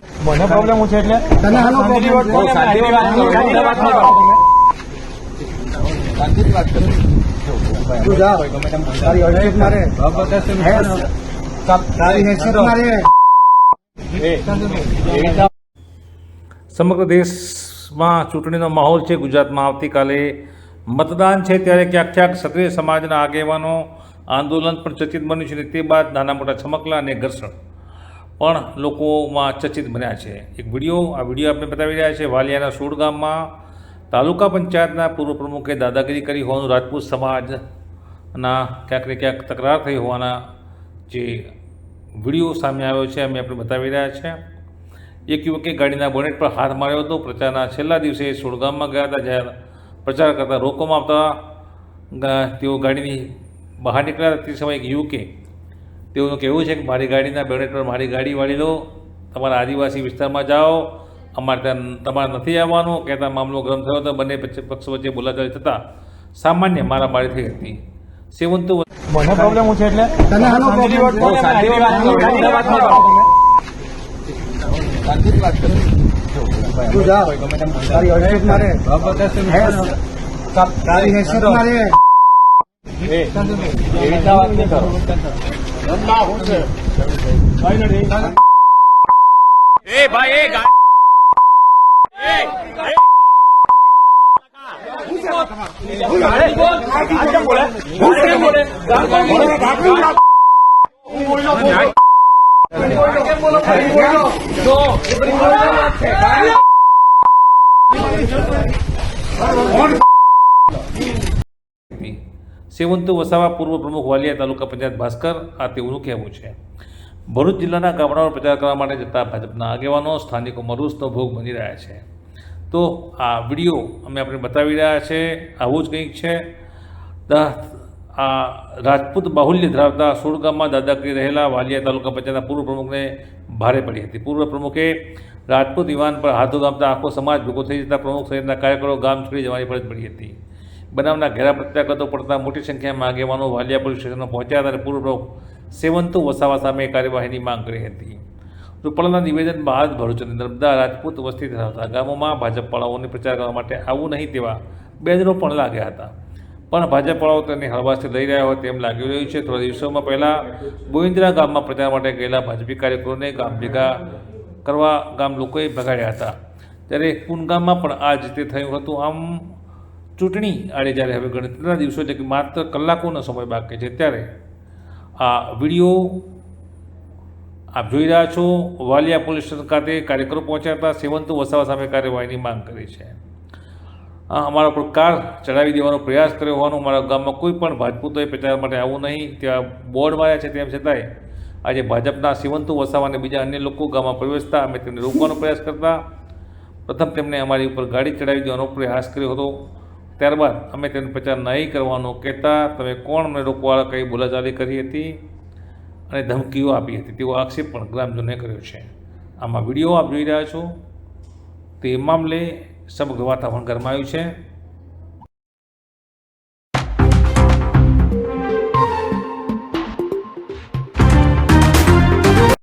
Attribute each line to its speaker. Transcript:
Speaker 1: મને પ્રોબ્લેમ છે એટલે
Speaker 2: તને આનો પ્રોબ્લેમ છે?
Speaker 1: શાંતિથી વાત કરો. શાંતિથી વાત કરો.
Speaker 2: તું જા. તારી હેસિયત મારે. તારી હેસિયત મારે.
Speaker 3: સમગ્ર દેશમાં ચૂંટણીનો માહોલ છે. ગુજરાતમાં આવતીકાલે મતદાન છે, ત્યારે ક્યાંક ક્યાંક ક્ષત્રિય સમાજના આગેવાનો આંદોલન પણ ચર્ચિત બન્યું છે અને તે બાદ નાના મોટા છમકલા અને ઘર્ષણ પણ લોકોમાં ચર્ચિત બન્યા છે. આ વિડીયો આપણે બતાવી રહ્યા છે. વાલિયાના સોડ ગામમાં તાલુકા પંચાયતના પૂર્વ પ્રમુખે દાદાગીરી કરી હોવાનું રાજપૂત સમાજના ક્યાંક ને ક્યાંક તકરાર થઈ હોવાના જે વિડીયો સામે આવ્યો છે અમે આપણે બતાવી રહ્યા છે. એક યુવકે ગાડીના બોનેટ પર હાથ માર્યો હતો. પ્રચારના છેલ્લા દિવસે સોડ ગામમાં ગયા હતા, જ્યારે પ્રચાર કરતા રોકવામાં આવતા તેઓ ગાડીની બહાર નીકળ્યા હતા. તે સમયે એક યુવકે તેઓનું કહેવું છે કે મારી ગાડીના બોનેટ પર મારી ગાડી વાળી લો, તમારા આદિવાસી વિસ્તારમાં જાઓ, અમારે ત્યાં તમારે નથી આવવાનું કહેતા મામલો ગરમ થયો હતો. બંને પક્ષ વચ્ચે બોલાચાલી થતાં સામાન્ય મારામારી થઈ હતી. સેવંતુ
Speaker 1: મને પ્રોબ્લેમ છે એટલે
Speaker 2: તને આનો પ્રોબ્લેમ છે?
Speaker 1: શાંતિથી વાત કરો. શાંતિથી વાત કરો.
Speaker 2: તું જા. તારી હેસિયત મારે. તારી હેસિયત મારે.
Speaker 1: એવી રીતના વાત નહીં કરો.
Speaker 3: સેવંતુ વસાવા પૂર્વ પ્રમુખ વાલિયા તાલુકા પંચાયત ભાસ્કર આ તેઓનું કહેવું છે. ભરૂચ જિલ્લાના ગામડાઓનો પ્રચાર કરવા માટે જતા ભાજપના આગેવાનો સ્થાનિકોમાં રોષનો ભોગ બની રહ્યા છે. તો આ વિડીયો અમે આપણે બતાવી રહ્યા છે. આવું જ કંઈક છે. આ રાજપૂત બાહુલ્ય ધરાવતા સોડ ગામમાં દાદાગીરી રહેલા વાલિયા તાલુકા પંચાયતના પૂર્વ પ્રમુખને ભારે પડી હતી. પૂર્વ પ્રમુખે રાજપૂત યુવાન પર હાથો ગામતા આખો સમાજ ભેગો થઈ જતા પ્રમુખ સહિતના કાર્યકરો ગામ છોડી જવાની ફરજ પડી હતી. બનાવના ઘેરા પ્રત્યાઘાતો પડતા મોટી સંખ્યામાં આગેવાનો વાલિયા પોલીસ સ્ટેશનમાં પહોંચ્યા હતા અને પૂર્વ પ્રમુખ સેવંતુ વસાવા સામે કાર્યવાહીની માંગ કરી હતી. રૂપાલાના નિવેદન બાદ ભરૂચ અને નર્મદા રાજપૂત વસ્તી ધરાવતા ગામોમાં ભાજપવાળાઓને પ્રચાર કરવા માટે આવવું નહીં તેવા બેનરો પણ લાગ્યા હતા, પણ ભાજપવાળાઓ તેને હળવાશથી લઈ રહ્યા હોય તેમ લાગી રહ્યું છે. થોડા દિવસોમાં પહેલાં બોઇન્દ્રા ગામમાં પ્રચાર માટે ગયેલા ભાજપી કાર્યકરોને ગામ ભેગા કરવા ગામ લોકોએ ભગાડ્યા હતા. ત્યારે કુનગામમાં પણ આ જ રીતે થયું હતું. આમ ચૂંટણી આડે જ્યારે હવે ગણતરીના દિવસો એટલે કે માત્ર કલાકોનો સમય બાકી છે, ત્યારે આ વિડીયો આપ જોઈ રહ્યા છો. વાલિયા પોલીસ સ્ટેશન ખાતે કાર્યકરો પહોંચ્યા હતા. સેવંતુ વસાવા સામે કાર્યવાહીની માંગ કરી છે. અમારા પર કાર ચડાવી દેવાનો પ્રયાસ કર્યો હોવાનું, અમારા ગામમાં કોઈ પણ રાજપૂતોએ પ્રચાર માટે આવવું નહીં ત્યાં બોર્ડ માર્યા છે. તેમ છતાંય આજે ભાજપના સેવંતુ વસાવા અને બીજા અન્ય લોકો ગામમાં પ્રવેશતા અમે તેમને રોકવાનો પ્રયાસ કરતા પ્રથમ તેમણે અમારી ઉપર ગાડી ચડાવી દેવાનો પ્રયાસ કર્યો હતો. ત્યારબાદ અમે તેનો પ્રચાર નહીં કરવાનો કહેતા તમે કોણ અમને રોકવાળા કંઈ બોલાચાલી કરી હતી અને ધમકીઓ આપી હતી તેવો આક્ષેપ પણ ગ્રામજનોએ કર્યો છે. આમાં વિડીયો આપ જોઈ રહ્યા છો. તે મામલે સમગ્ર વાતાવરણ ગરમાયું છે.